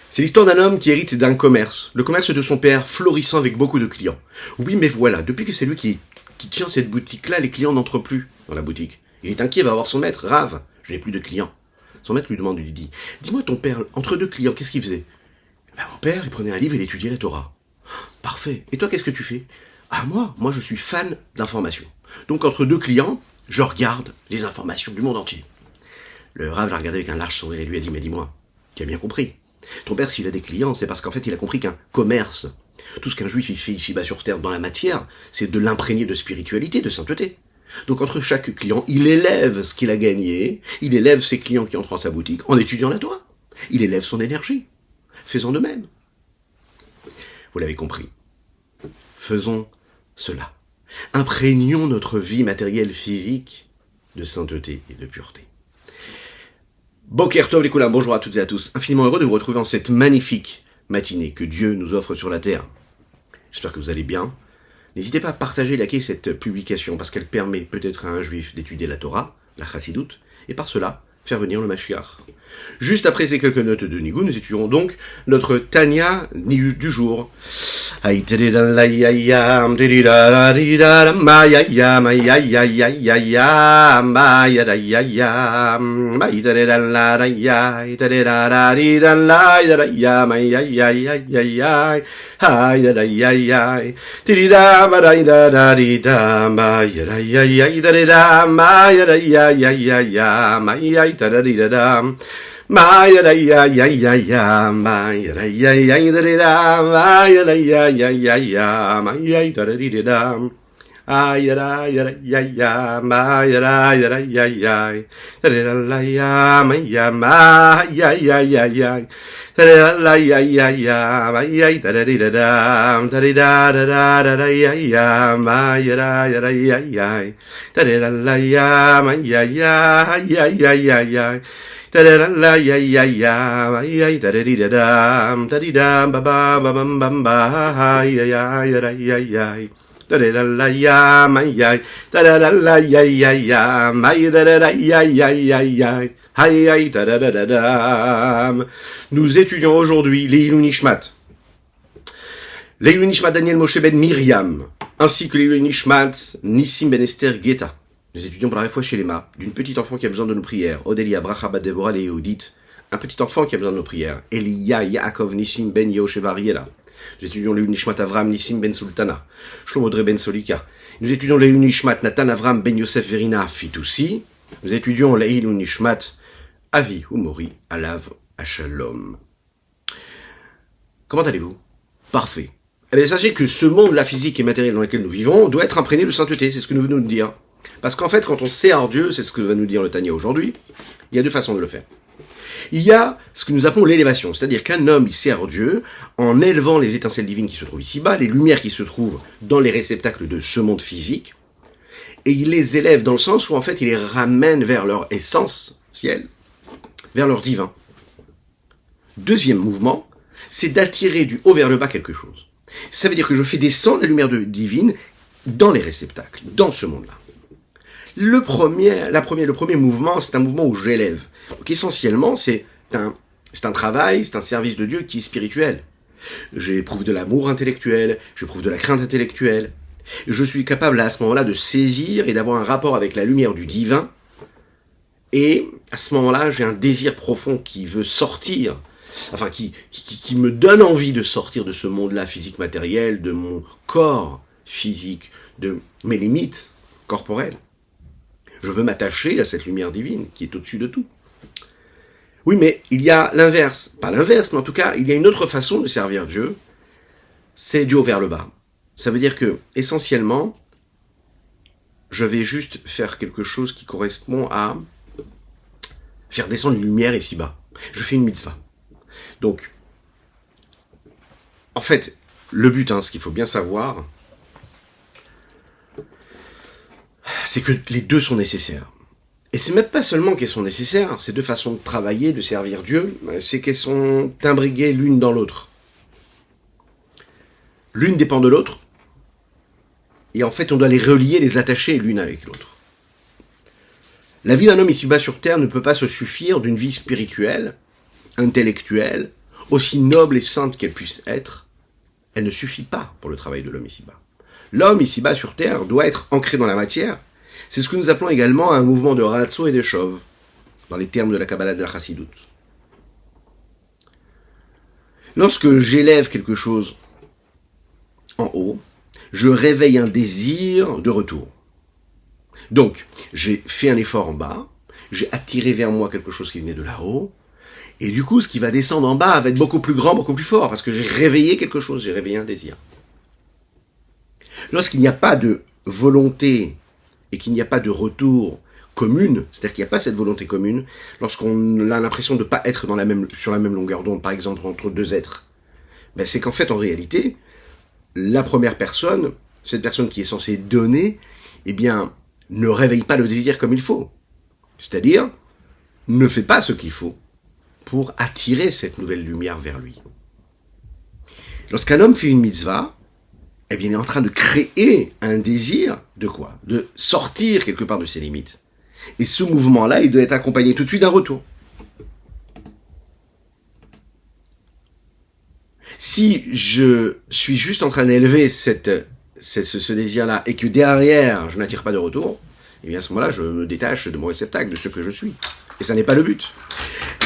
C'est l'histoire d'un homme qui hérite d'un commerce, le commerce de son père, florissant avec beaucoup de clients. Oui, mais voilà, depuis que c'est lui qui tient cette boutique-là, les clients n'entrent plus dans la boutique. Il est inquiet, va voir son maître, Rave, je n'ai plus de clients. Son maître lui demande, lui dit, dis-moi ton père, entre deux clients, qu'est-ce qu'il faisait? Mon père, il prenait un livre et il étudiait la Torah. Parfait. Et toi, qu'est-ce que tu fais? Ah, moi, je suis fan d'informations. Donc, entre deux clients, je regarde les informations du monde entier. Le Rav l'a regardé avec un large sourire et lui a dit, mais dis-moi, tu as bien compris. Ton père, s'il a des clients, c'est parce qu'en fait, il a compris qu'un commerce, tout ce qu'un juif il fait ici-bas sur terre dans la matière, c'est de l'imprégner de spiritualité, de sainteté. Donc, entre chaque client, il élève ce qu'il a gagné, il élève ses clients qui entrent dans sa boutique en étudiant la Torah. Il élève son énergie. Faisons de même. Vous l'avez compris. Faisons cela. Imprégnons notre vie matérielle physique de sainteté et de pureté. Boker Tov les Koulam, bonjour à toutes et à tous. Infiniment heureux de vous retrouver en cette magnifique matinée que Dieu nous offre sur la terre. J'espère que vous allez bien. N'hésitez pas à partager et liker cette publication parce qu'elle permet peut-être à un juif d'étudier la Torah, la Chassidoute, et par cela faire venir le Mashiach. Juste après ces quelques notes de Nigoun, nous étudierons donc notre Tanya du jour. Maya da ya ya ya ya, Maya da ya ya da da, Maya da ya ya ya ya, Maya da da da. Ay da ya ya ya, Maya da ya ya ya, da da la ya, Maya ma ya ya ya ya, da la ya ya ya, Maya da da da ya ya, Maya da ya ya, da la ya, Maya ya ya ya ya. Da da la ya ya ya ya da da dam ba ba ba bam bam ba ya ya ya ya ya da da la ya ma ya da la ya ya ya ma da da ya ya ya ya hay da da dam. Nous étudions aujourd'hui Leilou Nishmat. Leilou Nishmat Daniel Moshe ben Miriam, ainsi que Leilou Nishmat Nissim ben Esther Geta. Nous étudions pour la réfoua chez Lema, d'une petite enfant qui a besoin de nos prières. Odélia, Bracha, Bat Devorah, Léodite. Un petit enfant qui a besoin de nos prières. Elia, Yaakov, Nissim, Ben Yehoshua, Ariela. Nous étudions le Nishmat Avram, Nissim, Ben Sultana. Shlomodre, Ben Solika. Nous étudions le Nishmat Nathan, Avram, Ben Yosef, Verina, Fitoussi. Nous étudions le Nishmat Avi, Humori, Alav, Ashalom. Comment allez-vous? Parfait. Eh bien, sachez que ce monde-là physique et matériel dans lequel nous vivons doit être imprégné de sainteté, c'est ce que nous venons de dire. Parce qu'en fait, quand on sert Dieu, c'est ce que va nous dire le Tanya aujourd'hui, il y a deux façons de le faire. Il y a ce que nous appelons l'élévation, c'est-à-dire qu'un homme, il sert Dieu en élevant les étincelles divines qui se trouvent ici-bas, les lumières qui se trouvent dans les réceptacles de ce monde physique, et il les élève dans le sens où en fait, il les ramène vers leur essence, ciel, vers leur divin. Deuxième mouvement, c'est d'attirer du haut vers le bas quelque chose. Ça veut dire que je fais descendre la lumière divine dans les réceptacles, dans ce monde-là. Le premier mouvement, c'est un mouvement où j'élève. Donc essentiellement, c'est un travail, c'est un service de Dieu qui est spirituel. J'éprouve de l'amour intellectuel, j'éprouve de la crainte intellectuelle. Je suis capable à ce moment-là de saisir et d'avoir un rapport avec la lumière du divin. Et à ce moment-là, j'ai un désir profond qui veut sortir, enfin qui me donne envie de sortir de ce monde-là physique matériel, de mon corps physique, de mes limites corporelles. Je veux m'attacher à cette lumière divine qui est au-dessus de tout. Oui, mais il y a l'inverse. Pas l'inverse, mais en tout cas, il y a une autre façon de servir Dieu. C'est du haut vers le bas. Ça veut dire que, essentiellement, je vais juste faire quelque chose qui correspond à faire descendre une lumière ici-bas. Je fais une mitzvah. Donc, en fait, le but, ce qu'il faut bien savoir, c'est que les deux sont nécessaires. Et c'est même pas seulement qu'elles sont nécessaires, ces deux façons de travailler, de servir Dieu, c'est qu'elles sont imbriquées l'une dans l'autre. L'une dépend de l'autre, et en fait on doit les relier, les attacher l'une avec l'autre. La vie d'un homme ici-bas sur terre ne peut pas se suffire d'une vie spirituelle, intellectuelle, aussi noble et sainte qu'elle puisse être, elle ne suffit pas pour le travail de l'homme ici-bas. L'homme ici-bas sur Terre doit être ancré dans la matière. C'est ce que nous appelons également un mouvement de ratso et de chauve, dans les termes de la Kabbalah de la Chassidut. Lorsque j'élève quelque chose en haut, je réveille un désir de retour. Donc, j'ai fait un effort en bas, j'ai attiré vers moi quelque chose qui venait de là-haut, et du coup, ce qui va descendre en bas va être beaucoup plus grand, beaucoup plus fort, parce que j'ai réveillé quelque chose, j'ai réveillé un désir. Lorsqu'il n'y a pas de volonté et qu'il n'y a pas de retour commune, c'est-à-dire qu'il n'y a pas cette volonté commune, lorsqu'on a l'impression de ne pas être sur la même longueur d'onde, par exemple entre deux êtres, ben c'est qu'en fait, en réalité, la première personne, cette personne qui est censée donner, eh bien, ne réveille pas le désir comme il faut. C'est-à-dire, ne fait pas ce qu'il faut pour attirer cette nouvelle lumière vers lui. Lorsqu'un homme fait une mitzvah, eh bien, il est en train de créer un désir de quoi? De sortir quelque part de ses limites. Et ce mouvement-là, il doit être accompagné tout de suite d'un retour. Si je suis juste en train d'élever ce désir-là et que derrière, je n'attire pas de retour, eh bien à ce moment-là, je me détache de mon réceptacle, de ce que je suis. Et ça n'est pas le but.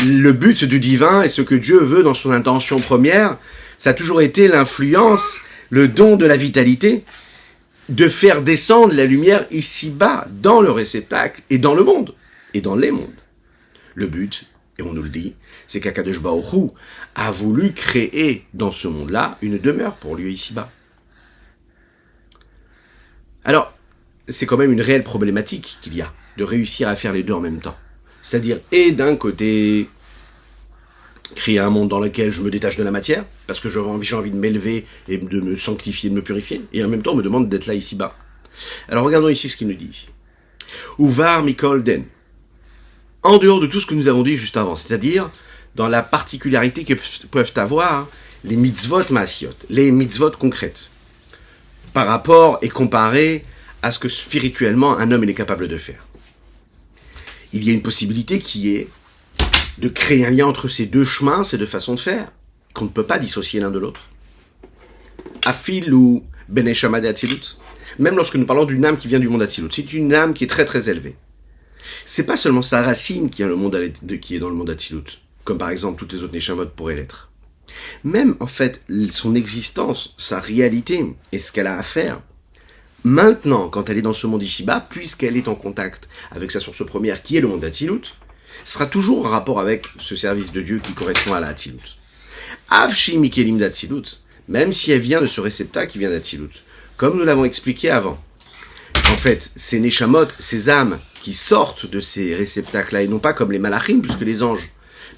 Le but du divin et ce que Dieu veut dans son intention première, ça a toujours été l'influence, le don de la vitalité, de faire descendre la lumière ici-bas, dans le réceptacle et dans le monde, et dans les mondes. Le but, et on nous le dit, c'est qu'Akadosh Baruch Hu a voulu créer dans ce monde-là une demeure pour lui ici-bas. Alors, c'est quand même une réelle problématique qu'il y a, de réussir à faire les deux en même temps. C'est-à-dire, et d'un côté, créer un monde dans lequel je me détache de la matière, parce que j'ai envie de m'élever et de me sanctifier, de me purifier, et en même temps on me demande d'être là ici-bas. Alors regardons ici ce qu'il nous dit ici. Uvar Mikol Den. En dehors de tout ce que nous avons dit juste avant, c'est-à-dire dans la particularité que peuvent avoir les mitzvot maasiot, les mitzvot concrètes, par rapport et comparé à ce que spirituellement un homme est capable de faire. Il y a une possibilité qui est de créer un lien entre ces deux chemins, ces deux façons de faire, qu'on ne peut pas dissocier l'un de l'autre. Afil ou Beneshama de Hatzilut, même lorsque nous parlons d'une âme qui vient du monde Hatzilut, c'est une âme qui est très très élevée. C'est pas seulement sa racine qui est dans le monde Hatzilut, comme par exemple toutes les autres Neshamot pourraient l'être. Même en fait, son existence, sa réalité et ce qu'elle a à faire, maintenant, quand elle est dans ce monde ici-bas, puisqu'elle est en contact avec sa source première qui est le monde d'Hatzilut, sera toujours en rapport avec ce service de Dieu qui correspond à la Hatzilut. Avshi Mikelim d'Hatzilut, même si elle vient de ce réceptacle qui vient d'Hatzilut, comme nous l'avons expliqué avant. En fait, ces Neshamot, ces âmes qui sortent de ces réceptacles-là, et non pas comme les Malachim, puisque les anges,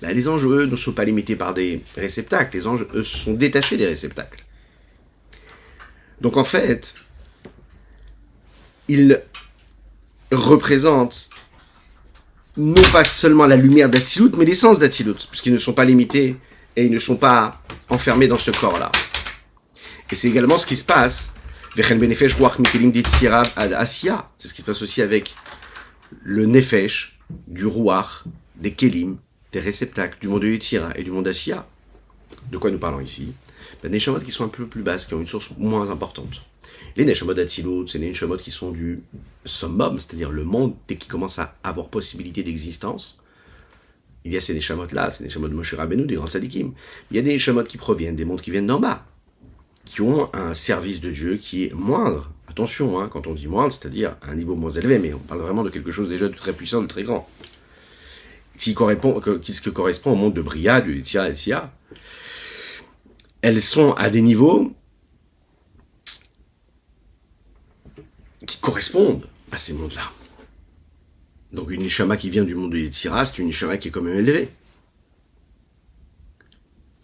eux, ne sont pas limités par des réceptacles, les anges, eux, sont détachés des réceptacles. Donc en fait, ils représentent non pas seulement la lumière d'Hatzilut, mais l'essence d'Hatzilut, puisqu'ils ne sont pas limités et ils ne sont pas enfermés dans ce corps-là. Et c'est également ce qui se passe, c'est ce qui se passe aussi avec le Nefesh, du Ruach, des Kelim, des réceptacles, du monde de Yetzira et du monde d'Asiya. De quoi nous parlons ici? Des Neshamot qui sont un peu plus basses, qui ont une source moins importante. Les Neshamot d'Hatzilut, c'est les Neshamot qui sont du summum, c'est-à-dire le monde, dès qu'il commence à avoir possibilité d'existence. Il y a ces Neshamot-là, ces Neshamot de Moshe Rabbeinu, des grands Sadikim. Il y a des Neshamot qui proviennent des mondes qui viennent d'en bas, qui ont un service de Dieu qui est moindre. Attention, hein, quand on dit moindre, c'est-à-dire un niveau moins élevé, mais on parle vraiment de quelque chose déjà de très puissant, de très grand. Qui correspond au monde de Bria, du Yetzira et Sia. Elles sont à des niveaux qui correspondent à ces mondes-là. Donc une Neshama qui vient du monde de Yetzira, c'est une Neshama qui est quand même élevée.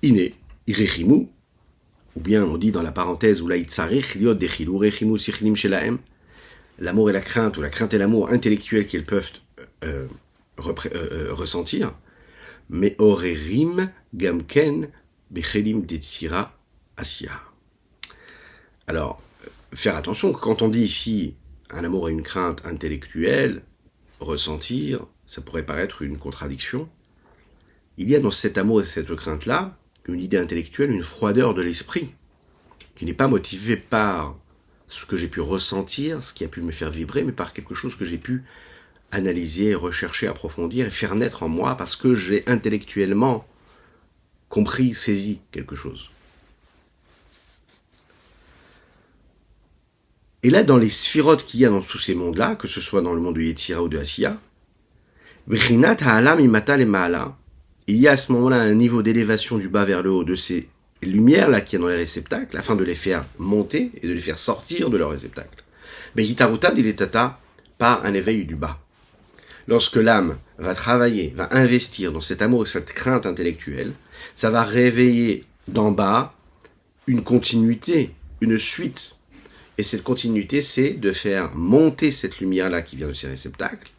Iné, Irechimu, ou bien on dit dans la parenthèse, l'amour et la crainte, ou la crainte et l'amour intellectuel qu'elles peuvent ressentir, mais orerim gamken bechelim d'Yetzira Asiya. Alors, faire attention, quand on dit ici un amour et une crainte intellectuelle, ressentir, ça pourrait paraître une contradiction. Il y a dans cet amour et cette crainte-là une idée intellectuelle, une froideur de l'esprit, qui n'est pas motivée par ce que j'ai pu ressentir, ce qui a pu me faire vibrer, mais par quelque chose que j'ai pu analyser, rechercher, approfondir et faire naître en moi parce que j'ai intellectuellement compris, saisi quelque chose. Et là, dans les sphirotes qu'il y a dans tous ces mondes-là, que ce soit dans le monde de Yetzira ou de Asiya, Brinat ha'alam imata le ma'ala, il y a à ce moment-là un niveau d'élévation du bas vers le haut de ces lumières-là qu'il y a dans les réceptacles, afin de les faire monter et de les faire sortir de leurs réceptacles. Mais Hitaruta diletata par un éveil du bas. Lorsque l'âme va travailler, va investir dans cet amour et cette crainte intellectuelle, ça va réveiller d'en bas une continuité, une suite. Et cette continuité, c'est de faire monter cette lumière-là qui vient de ces réceptacles,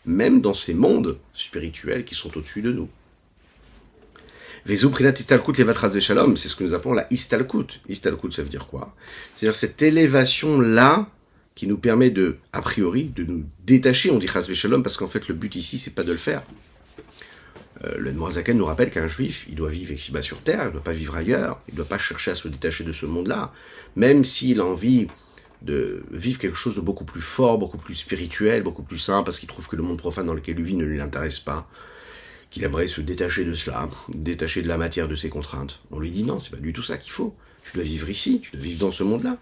même dans ces mondes spirituels qui sont au-dessus de nous. Les Uprinat Istalkut Levatras de Shalom, c'est ce que nous appelons la Istalkut. Istalkut, ça veut dire quoi? C'est-à-dire cette élévation-là qui nous permet de, a priori, de nous détacher, on dit Chas Shalom, parce qu'en fait le but ici, c'est pas de le faire. Le Noirzaken nous rappelle qu'un juif, il doit vivre ici-bas sur terre, il ne doit pas vivre ailleurs, il ne doit pas chercher à se détacher de ce monde-là, même s'il a envie de vivre quelque chose de beaucoup plus fort, beaucoup plus spirituel, beaucoup plus sain, parce qu'il trouve que le monde profane dans lequel il vit ne lui intéresse pas, qu'il aimerait se détacher de cela, détacher de la matière, de ses contraintes. On lui dit non, c'est pas du tout ça qu'il faut. Tu dois vivre ici, tu dois vivre dans ce monde-là.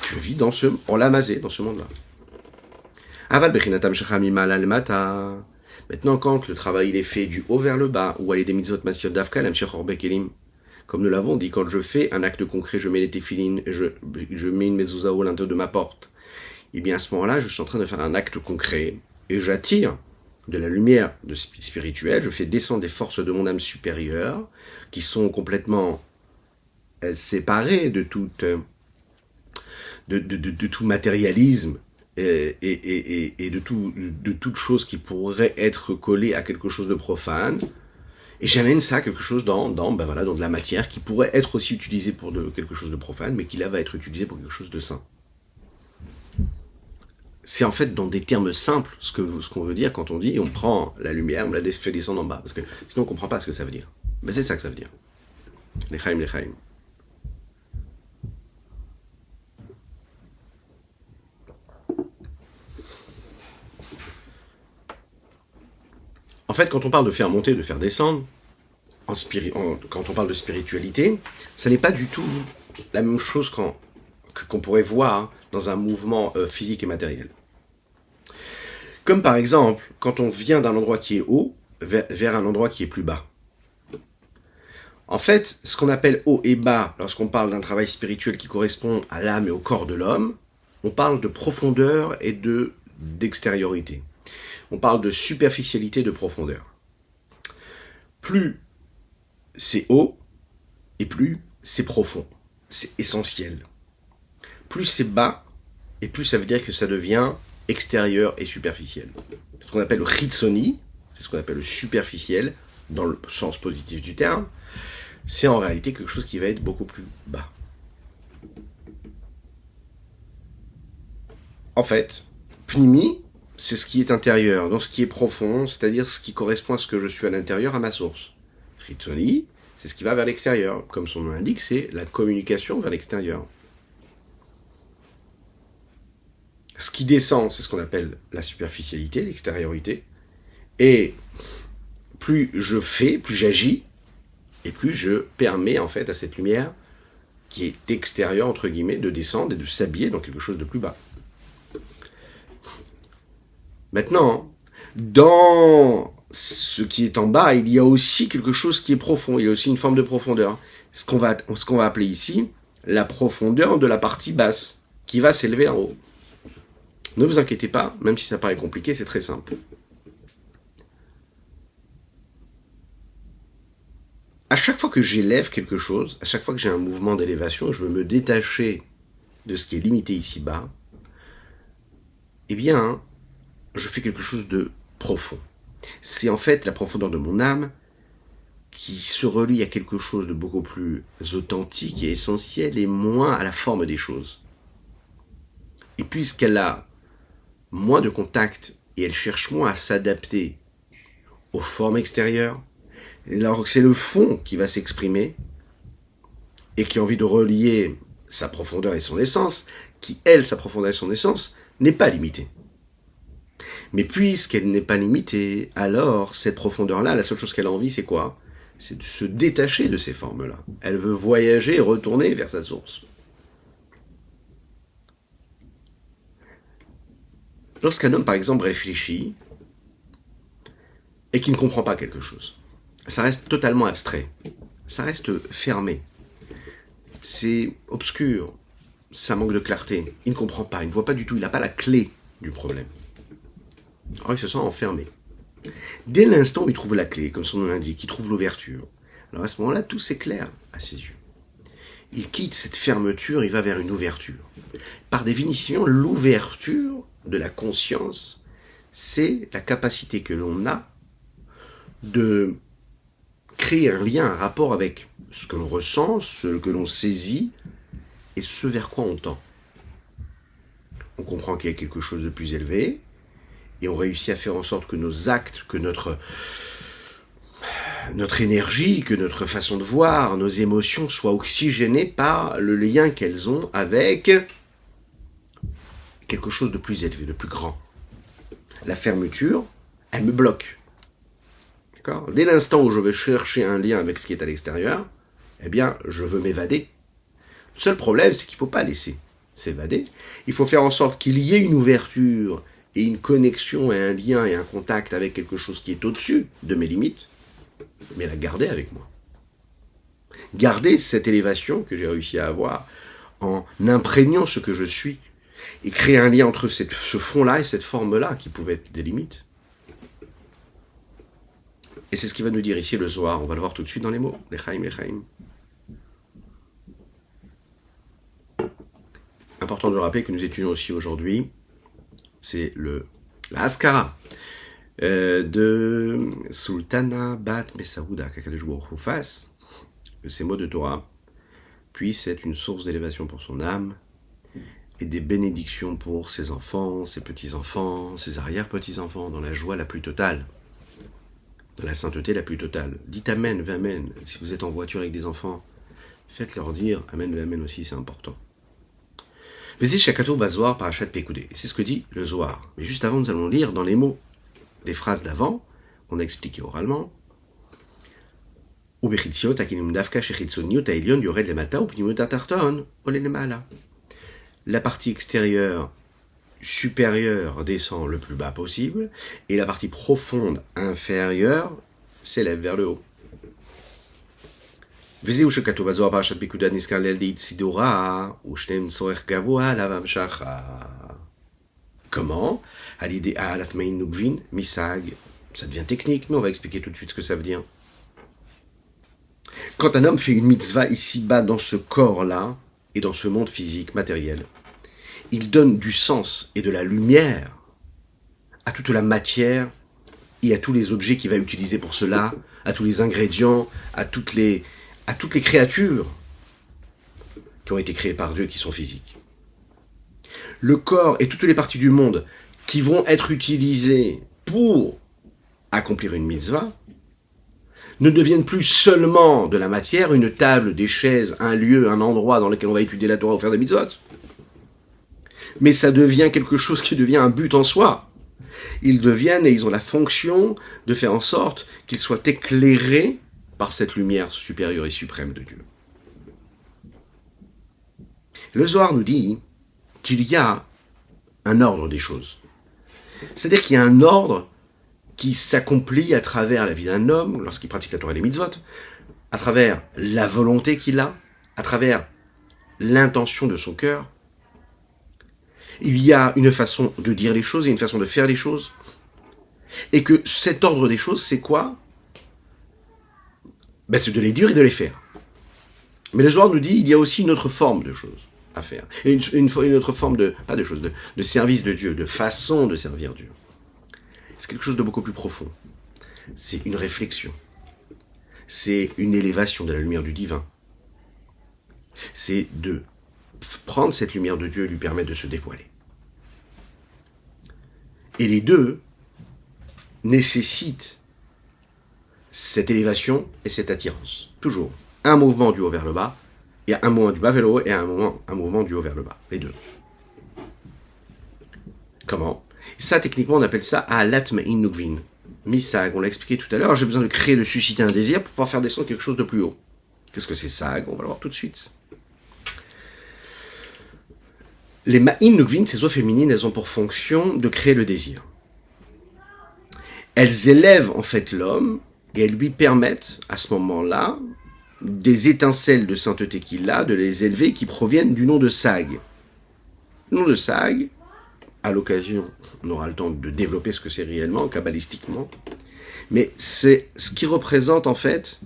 Tu vis dans ce, on l'a masé, dans ce monde-là. Aval bechinatam shachamim ala lemata. Maintenant, quand le travail il est fait du haut vers le bas, ou aller des mitzvot masiot davka l'amshech orbe kelim, comme nous l'avons dit, quand je fais un acte concret, je mets les téphilines, je mets une mezouza au l'intérieur de ma porte, et bien à ce moment-là, je suis en train de faire un acte concret, et j'attire de la lumière spirituelle, je fais descendre des forces de mon âme supérieure, qui sont complètement séparées de tout matérialisme, et de toute chose qui pourrait être collée à quelque chose de profane, et j'amène ça quelque chose dans de la matière qui pourrait être aussi utilisée pour quelque chose de profane, mais qui là va être utilisée pour quelque chose de sain. C'est en fait dans des termes simples ce qu'on veut dire quand on dit on prend la lumière, on la fait descendre en bas, parce que sinon on ne comprend pas ce que ça veut dire. Mais c'est ça que ça veut dire. L'Echaim. En fait, quand on parle de faire monter, de faire descendre, quand on parle de spiritualité, ça n'est pas du tout la même chose qu'on pourrait voir dans un mouvement physique et matériel. Comme par exemple, quand on vient d'un endroit qui est haut vers un endroit qui est plus bas. En fait, ce qu'on appelle haut et bas, lorsqu'on parle d'un travail spirituel qui correspond à l'âme et au corps de l'homme, on parle de profondeur et d'extériorité. On parle de superficialité, de profondeur. Plus c'est haut, et plus c'est profond. C'est essentiel. Plus c'est bas, et plus ça veut dire que ça devient extérieur et superficiel. Ce qu'on appelle le chitsoni, c'est ce qu'on appelle le superficiel, dans le sens positif du terme, c'est en réalité quelque chose qui va être beaucoup plus bas. En fait, pnimi, c'est ce qui est intérieur, dans ce qui est profond, c'est-à-dire ce qui correspond à ce que je suis à l'intérieur, à ma source. Chitsoni, c'est ce qui va vers l'extérieur. Comme son nom l'indique, c'est la communication vers l'extérieur. Ce qui descend, c'est ce qu'on appelle la superficialité, l'extériorité. Et plus je fais, plus j'agis, et plus je permets en fait à cette lumière, qui est extérieure, entre guillemets, de descendre et de s'habiller dans quelque chose de plus bas. Maintenant, dans ce qui est en bas, il y a aussi quelque chose qui est profond, il y a aussi une forme de profondeur. Ce qu'on va appeler ici la profondeur de la partie basse, qui va s'élever en haut. Ne vous inquiétez pas, même si ça paraît compliqué, c'est très simple. À chaque fois que j'élève quelque chose, à chaque fois que j'ai un mouvement d'élévation, je veux me détacher de ce qui est limité ici-bas, eh bien, je fais quelque chose de profond. C'est en fait la profondeur de mon âme qui se relie à quelque chose de beaucoup plus authentique et essentiel et moins à la forme des choses. Et puisqu'elle a moins de contact et elle cherche moins à s'adapter aux formes extérieures, Et alors c'est le fond qui va s'exprimer et qui a envie de relier sa profondeur et son essence, qui, elle, sa profondeur et son essence, n'est pas limitée. Mais puisqu'elle n'est pas limitée, alors cette profondeur-là, la seule chose qu'elle a envie, c'est quoi? C'est de se détacher de ces formes-là. Elle veut voyager et retourner vers sa source. Lorsqu'un homme, par exemple, réfléchit et qu'il ne comprend pas quelque chose, ça reste totalement abstrait, ça reste fermé, c'est obscur, ça manque de clarté, il ne comprend pas, il ne voit pas du tout, il n'a pas la clé du problème. Alors il se sent enfermé. Dès l'instant où il trouve la clé, comme son nom l'indique, il trouve l'ouverture, alors à ce moment-là, tout s'éclaire à ses yeux. Il quitte cette fermeture, il va vers une ouverture. Par définition, l'ouverture de la conscience, c'est la capacité que l'on a de créer un lien, un rapport avec ce que l'on ressent, ce que l'on saisit et ce vers quoi on tend. On comprend qu'il y a quelque chose de plus élevé et on réussit à faire en sorte que nos actes, que notre énergie, que notre façon de voir, nos émotions soient oxygénées par le lien qu'elles ont avec quelque chose de plus élevé, de plus grand. La fermeture, elle me bloque. D'accord ? Dès l'instant où je vais chercher un lien avec ce qui est à l'extérieur, eh bien, je veux m'évader. Le seul problème, c'est qu'il ne faut pas laisser s'évader. Il faut faire en sorte qu'il y ait une ouverture et une connexion et un lien et un contact avec quelque chose qui est au-dessus de mes limites, mais la garder avec moi. Garder cette élévation que j'ai réussi à avoir en imprégnant ce que je suis et créer un lien entre ce fond-là et cette forme-là qui pouvait être des limites. Et c'est ce qu'il va nous dire ici le Zohar. On va le voir tout de suite dans les mots. Lechaim, lechaim. Important de le rappeler que nous étudions aussi aujourd'hui, c'est la Haskara de Sultana Bat Messaouda, qu'Akadosh Baruch Hu fasse que ces mots de Torah puissent être une source d'élévation pour son âme et des bénédictions pour ses enfants, ses petits-enfants, ses arrière-petits-enfants, dans la joie la plus totale, dans la sainteté la plus totale. Dites Amen, Amen. Si vous êtes en voiture avec des enfants, faites-leur dire Amen, Amen aussi, c'est important. C'est ce que dit le Zohar. Mais juste avant, nous allons lire dans les mots, les phrases d'avant, qu'on a expliquées oralement. La partie extérieure supérieure descend le plus bas possible, et la partie profonde inférieure s'élève vers le haut. Comment? Ça devient technique, mais on va expliquer tout de suite ce que ça veut dire. Quand un homme fait une mitzvah ici-bas dans ce corps-là, et dans ce monde physique, matériel, il donne du sens et de la lumière à toute la matière et à tous les objets qu'il va utiliser pour cela, à tous les ingrédients, à toutes les créatures qui ont été créées par Dieu, qui sont physiques. Le corps et toutes les parties du monde qui vont être utilisées pour accomplir une mitzvah ne deviennent plus seulement de la matière, une table, des chaises, un lieu, un endroit dans lequel on va étudier la Torah ou faire des mitzvot. Mais ça devient quelque chose qui devient un but en soi. Ils deviennent et ils ont la fonction de faire en sorte qu'ils soient éclairés par cette lumière supérieure et suprême de Dieu. Le Zohar nous dit qu'il y a un ordre des choses. C'est-à-dire qu'il y a un ordre qui s'accomplit à travers la vie d'un homme lorsqu'il pratique la Torah et les mitzvot, à travers la volonté qu'il a, à travers l'intention de son cœur. Il y a une façon de dire les choses et une façon de faire les choses. Et que cet ordre des choses, c'est quoi ? C'est de les dire et de les faire. Mais le Zohar nous dit il y a aussi une autre forme de choses à faire. Et une autre forme de service de Dieu, de façon de servir Dieu. C'est quelque chose de beaucoup plus profond. C'est une réflexion. C'est une élévation de la lumière du divin. C'est de prendre cette lumière de Dieu et lui permettre de se dévoiler. Et les deux nécessitent cette élévation et cette attirance. Toujours. Un mouvement du haut vers le bas, et un mouvement du bas vers le haut, et un mouvement du haut vers le bas. Les deux. Comment? Ça, techniquement, on appelle ça Alat Ma'in Nugvin. Misag, on l'a expliqué tout à l'heure, j'ai besoin de créer, de susciter un désir pour pouvoir faire descendre quelque chose de plus haut. Qu'est-ce que c'est Sag? On va le voir tout de suite. Les Ma'in Nugvin, ces eaux féminines, elles ont pour fonction de créer le désir. Elles élèvent en fait l'homme et elles lui permettent, à ce moment-là, des étincelles de sainteté qu'il a, de les élever, qui proviennent du nom de Sag. Le nom de Sag, à l'occasion, on aura le temps de développer ce que c'est réellement, kabbalistiquement, mais c'est ce qui représente en fait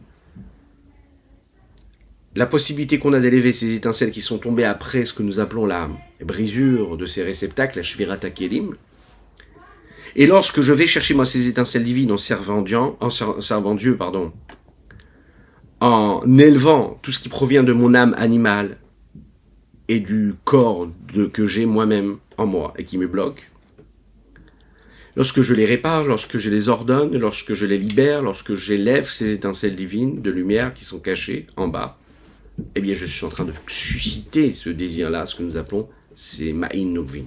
la possibilité qu'on a d'élever ces étincelles qui sont tombées après ce que nous appelons la brisure de ces réceptacles, la Shvirat HaKelim. Et lorsque je vais chercher moi ces étincelles divines en servant Dieu, en élevant tout ce qui provient de mon âme animale et du corps que j'ai moi-même en moi et qui me bloque, lorsque je les répare, lorsque je les ordonne, lorsque je les libère, lorsque j'élève ces étincelles divines de lumière qui sont cachées en bas, eh bien je suis en train de susciter ce désir-là, ce que nous appelons ces Ma'in Nugvin.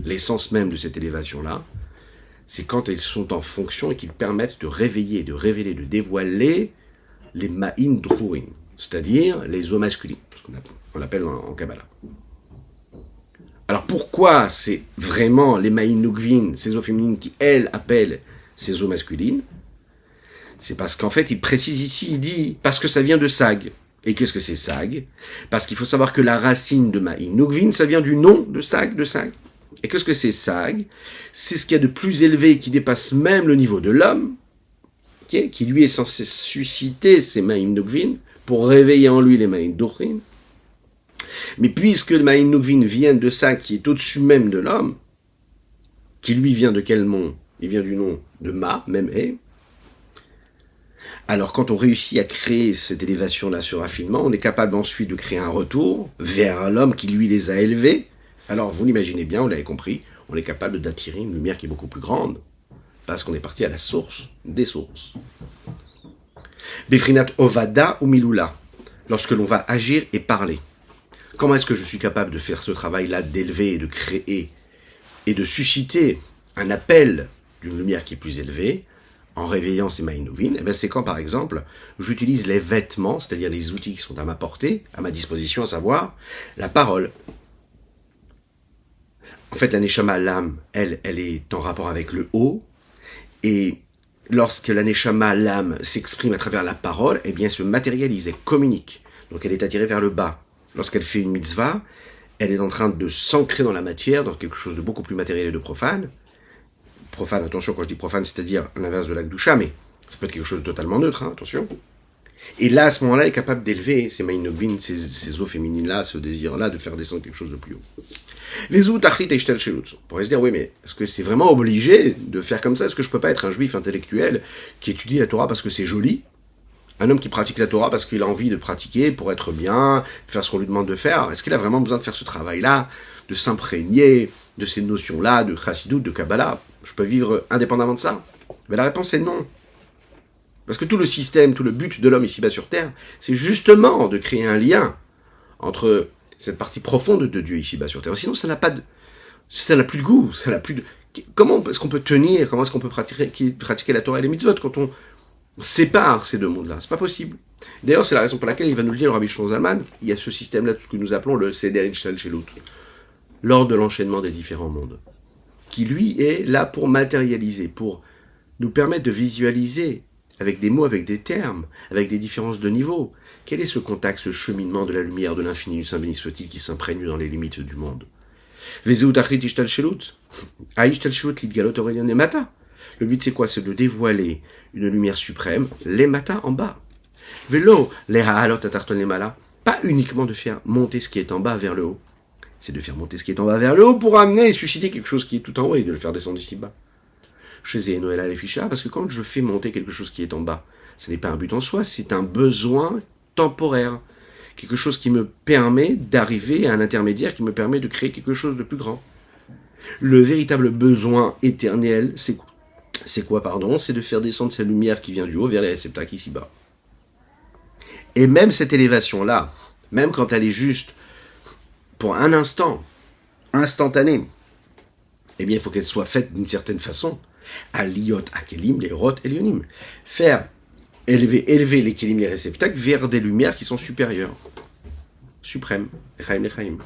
L'essence même de cette élévation-là, c'est quand elles sont en fonction et qu'ils permettent de réveiller, de révéler, de dévoiler les Ma'in Drurin, c'est-à-dire les eaux masculines, ce qu'on appelle en Kabbalah. Alors pourquoi c'est vraiment les Ma'in Nugvin, ces eaux féminines qui, elles, appellent ces eaux masculines? C'est parce qu'en fait, il précise ici, il dit, parce que ça vient de Sag. Et qu'est-ce que c'est Sag? Parce qu'il faut savoir que la racine de Ma'in Nugvin, ça vient du nom de Sag, Et qu'est-ce que c'est Sag? C'est ce qu'il y a de plus élevé, qui dépasse même le niveau de l'homme, qui lui est censé susciter ces Ma'in Nugvin, pour réveiller en lui les Ma'in Drurin. Mais puisque le Ma'in Nugvin vient de ça, qui est au-dessus même de l'homme, qui lui vient de quel nom? Il vient du nom de Ma, même est. Alors quand on réussit à créer cette élévation-là, ce raffinement, on est capable ensuite de créer un retour vers l'homme qui lui les a élevés. Alors vous l'imaginez bien, vous l'avez compris, on est capable d'attirer une lumière qui est beaucoup plus grande, parce qu'on est parti à la source des sources. Befrinat Ovada ou Milula, lorsque l'on va agir et parler. Comment est-ce que je suis capable de faire ce travail-là, d'élever et de créer et de susciter un appel d'une lumière qui est plus élevée, en réveillant ces Ma'in Nugvin? Eh bien, c'est quand, par exemple, j'utilise les vêtements, c'est-à-dire les outils qui sont à ma portée, à ma disposition, à savoir la parole. En fait, la Neshama, l'âme, elle est en rapport avec le haut, et lorsque la Neshama, l'âme, s'exprime à travers la parole, eh bien, elle se matérialise, elle communique. Donc, elle est attirée vers le bas. Lorsqu'elle fait une mitzvah, elle est en train de s'ancrer dans la matière, dans quelque chose de beaucoup plus matériel et de profane. Profane, attention, quand je dis profane, c'est-à-dire l'inverse de la Kedusha, mais ça peut être quelque chose de totalement neutre, hein, attention. Et là, à ce moment-là, elle est capable d'élever ces Ma'in Nugvin, ces eaux féminines-là, ce désir-là, de faire descendre quelque chose de plus haut. Les eaux tachlit et shtel shelut. On pourrait se dire, oui, mais est-ce que c'est vraiment obligé de faire comme ça? Est-ce que je peux pas être un juif intellectuel qui étudie la Torah parce que c'est joli? Un homme qui pratique la Torah parce qu'il a envie de pratiquer pour être bien, de faire ce qu'on lui demande de faire, est-ce qu'il a vraiment besoin de faire ce travail-là, de s'imprégner de ces notions-là, de chassidut, de Kabbalah? Je peux vivre indépendamment de ça? Mais la réponse est non. Parce que tout le système, tout le but de l'homme ici-bas sur Terre, c'est justement de créer un lien entre cette partie profonde de Dieu ici-bas sur Terre. Sinon, ça n'a plus de goût, ça n'a plus de... Comment est-ce qu'on peut tenir, comment est-ce qu'on peut pratiquer la Torah et les mitzvot quand on sépare ces deux mondes-là? C'est pas possible. D'ailleurs, c'est la raison pour laquelle il va nous le dire, le Rabbi Shlomo Zalman, il y a ce système-là, tout ce que nous appelons le Seder Ishtalshelut, l'ordre de l'enchaînement des différents mondes, qui lui est là pour matérialiser, pour nous permettre de visualiser avec des mots, avec des termes, avec des différences de niveau. Quel est ce contact, ce cheminement de la lumière de l'infini du Saint béni soit-il qui s'imprègne dans les limites du monde? Le but c'est quoi? C'est de dévoiler une lumière suprême, les matas en bas. Vélo, les ha'alot atarton les malas. Pas uniquement de faire monter ce qui est en bas vers le haut. C'est de faire monter ce qui est en bas vers le haut pour amener et susciter quelque chose qui est tout en haut et de le faire descendre ici bas. Chez Zénoël Aleficha, parce que quand je fais monter quelque chose qui est en bas, ce n'est pas un but en soi, c'est un besoin temporaire. Quelque chose qui me permet d'arriver à un intermédiaire qui me permet de créer quelque chose de plus grand. Le véritable besoin éternel, c'est quoi? C'est quoi, pardon? C'est de faire descendre cette lumière qui vient du haut vers les réceptacles ici-bas. Et même cette élévation-là, même quand elle est juste pour un instant, instantanée, eh bien, il faut qu'elle soit faite d'une certaine façon. Aliyot akelim, les rot elionim. Faire élever les kelim, les réceptacles, vers des lumières qui sont supérieures. Suprêmes. Lechaim, lechaim.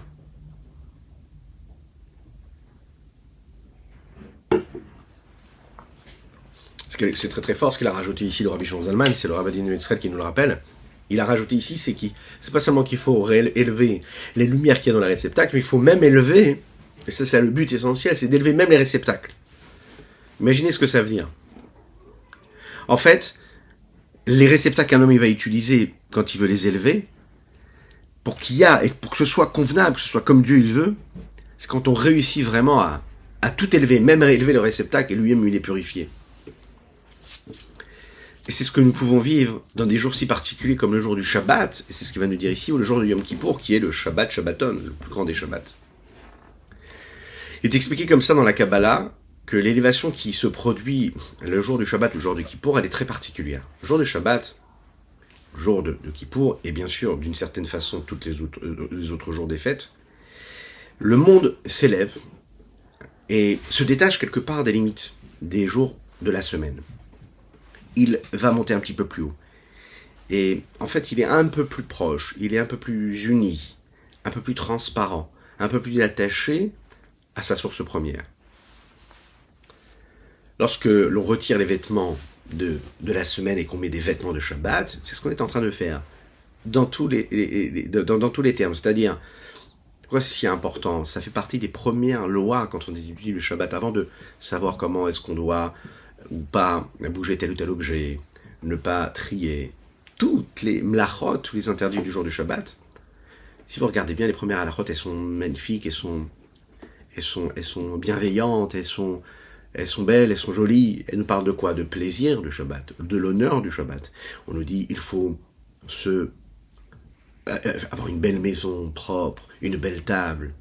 C'est très très fort ce qu'il a rajouté ici, le Rabbi Shimon Zalman, c'est le Rabbi Israël qui nous le rappelle. Il a rajouté ici, c'est pas seulement qu'il faut élever les lumières qu'il y a dans les réceptacles, mais il faut même élever, et ça c'est le but essentiel, c'est d'élever même les réceptacles. Imaginez ce que ça veut dire. En fait, les réceptacles qu'un homme il va utiliser quand il veut les élever, pour que ce soit convenable, que ce soit comme Dieu il veut, c'est quand on réussit vraiment à tout élever, même élever le réceptacle, et lui-même il est purifié. Et c'est ce que nous pouvons vivre dans des jours si particuliers comme le jour du Shabbat, et c'est ce qu'il va nous dire ici, ou le jour du Yom Kippour, qui est le Shabbat Shabbaton, le plus grand des Shabbats. Il est expliqué comme ça dans la Kabbalah, que l'élévation qui se produit le jour du Shabbat, le jour du Kippour, elle est très particulière. Le jour du Shabbat, le jour de Kippour, et bien sûr, d'une certaine façon, tous les autres jours des fêtes, le monde s'élève et se détache quelque part des limites des jours de la semaine. Il va monter un petit peu plus haut. Et en fait, il est un peu plus proche, il est un peu plus uni, un peu plus transparent, un peu plus attaché à sa source première. Lorsque l'on retire les vêtements de la semaine et qu'on met des vêtements de Shabbat, c'est ce qu'on est en train de faire dans tous dans tous les termes. C'est-à-dire, pourquoi c'est si important? Ça fait partie des premières lois quand on étudie le Shabbat, avant de savoir comment est-ce qu'on doit ou pas bouger tel ou tel objet, ne pas trier, toutes les mlachot, tous les interdits du jour du Shabbat. Si vous regardez bien les premières halachot, elles sont magnifiques, elles sont bienveillantes, elles sont belles, elles sont jolies. Elles nous parlent de quoi? De plaisir du Shabbat, de l'honneur du Shabbat. On nous dit il faut avoir une belle maison propre, une belle table.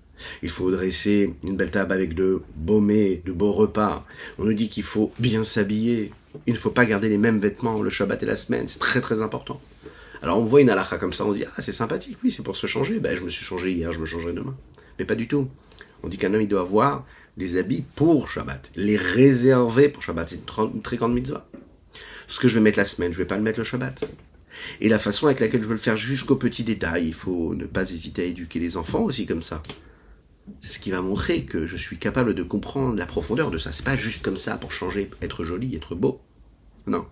Il faut dresser une belle table avec de beaux mets, de beaux repas. On nous dit qu'il faut bien s'habiller. Il ne faut pas garder les mêmes vêtements le Shabbat et la semaine. C'est très très important. Alors on voit une halakha comme ça, on dit « Ah, c'est sympathique, oui, c'est pour se changer. Ben, je me suis changé hier, je me changerai demain. » Mais pas du tout. On dit qu'un homme, il doit avoir des habits pour Shabbat. Les réserver pour Shabbat. C'est une très grande mitzvah. Ce que je vais mettre la semaine, je ne vais pas le mettre le Shabbat. Et la façon avec laquelle je veux le faire jusqu'aux petits détails, il faut ne pas hésiter à éduquer les enfants aussi comme ça. C'est ce qui va montrer que je suis capable de comprendre la profondeur de ça. C'est pas juste comme ça pour changer, être joli, être beau. Non.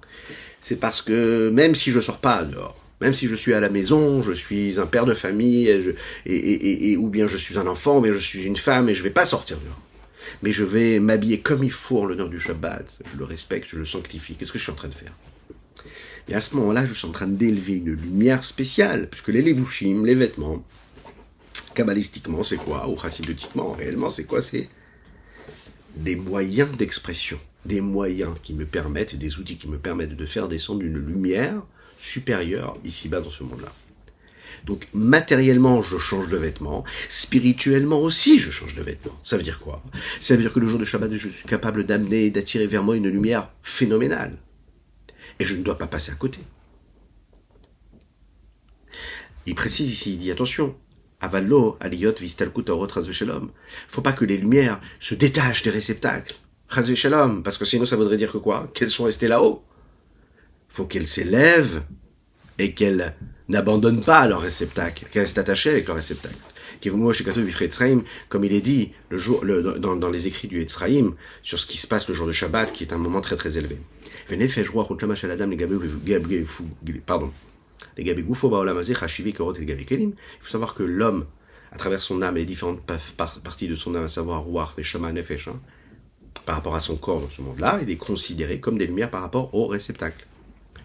C'est parce que même si je sors pas dehors, même si je suis à la maison, je suis un père de famille, ou bien je suis un enfant, ou bien je suis une femme et je vais pas sortir dehors. Mais je vais m'habiller comme il faut en l'honneur du Shabbat. Je le respecte, je le sanctifie. Qu'est-ce que je suis en train de faire? Et à ce moment-là, je suis en train d'élever une lumière spéciale, puisque les levushim, les vêtements, kabbalistiquement, c'est quoi? Ou chassidotiquement, réellement, c'est quoi? C'est des moyens d'expression, des moyens qui me permettent, des outils qui me permettent de faire descendre une lumière supérieure ici-bas dans ce monde-là. Donc, matériellement, je change de vêtements. Spirituellement aussi, je change de vêtements. Ça veut dire quoi? Ça veut dire que le jour de Shabbat, je suis capable d'amener et d'attirer vers moi une lumière phénoménale. Et je ne dois pas passer à côté. Il précise ici, il dit attention, avallo, aliyot, vistalkut, aorot, chas v'shalom. Faut pas que les lumières se détachent des réceptacles. Chas v'shalom, parce que sinon ça voudrait dire que quoi? Qu'elles sont restées là-haut. Faut qu'elles s'élèvent et qu'elles n'abandonnent pas leur réceptacle, qu'elles restent attachées avec leur réceptacle. Comme il est dit dans les écrits du Etzraïm, sur ce qui se passe le jour de Shabbat, qui est un moment très très élevé. Il faut savoir que l'homme, à travers son âme et les différentes parties de son âme, à savoir Ruach, Neshama, Nefesh, par rapport à son corps dans ce monde-là, il est considéré comme des lumières par rapport au réceptacle.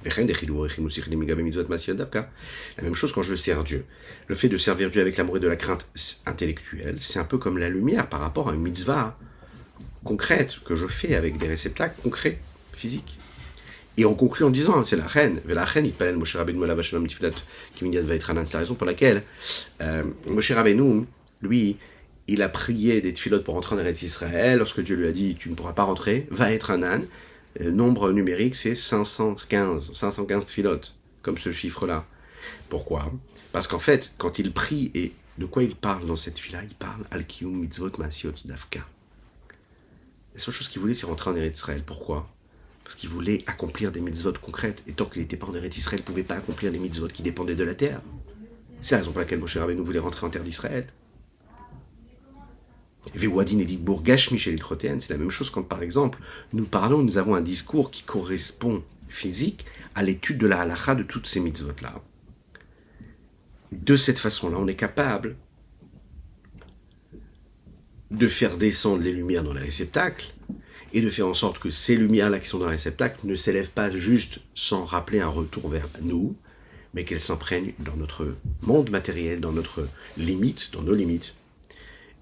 La même chose quand je sers Dieu. Le fait de servir Dieu avec l'amour et de la crainte intellectuelle, c'est un peu comme la lumière par rapport à une mitzvah concrète que je fais avec des réceptacles concrets, physiques. Et on conclut en disant, c'est la reine, c'est la raison pour laquelle Moshe Rabbeinu, lui, il a prié des tfilotes pour rentrer en Eretz Israël, lorsque Dieu lui a dit, tu ne pourras pas rentrer, va être un âne. nombre numérique, c'est 515 filotes, comme ce chiffre-là. Pourquoi? Parce qu'en fait, quand il prie, et de quoi il parle dans cette fila? Il parle Al-Kiyum Mitzvot Maasiot Davka. La seule chose qu'il voulait, c'est rentrer en Eretz Israël. Pourquoi? Parce qu'il voulait accomplir des mitzvot concrètes, et tant qu'il n'était pas en Eretz Israël, il ne pouvait pas accomplir les mitzvot qui dépendaient de la terre. C'est la raison pour laquelle Moshe Rabbeinu voulait rentrer en terre d'Israël. Vewadin et Digbour Gash Michel Trotéen, c'est la même chose quand, par exemple, nous avons un discours qui correspond physique à l'étude de la halakha de toutes ces mitzvot-là. De cette façon-là, on est capable de faire descendre les lumières dans les réceptacles et de faire en sorte que ces lumières-là qui sont dans les réceptacles ne s'élèvent pas juste sans rappeler un retour vers nous, mais qu'elles s'imprègnent dans notre monde matériel, dans notre limite, dans nos limites.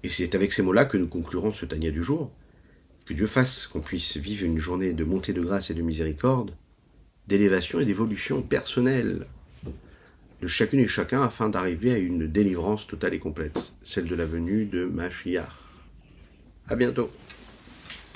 Et c'est avec ces mots-là que nous conclurons ce Tanya du jour. Que Dieu fasse qu'on puisse vivre une journée de montée de grâce et de miséricorde, d'élévation et d'évolution personnelle de chacune et chacun afin d'arriver à une délivrance totale et complète, celle de la venue de Mashiach. À bientôt.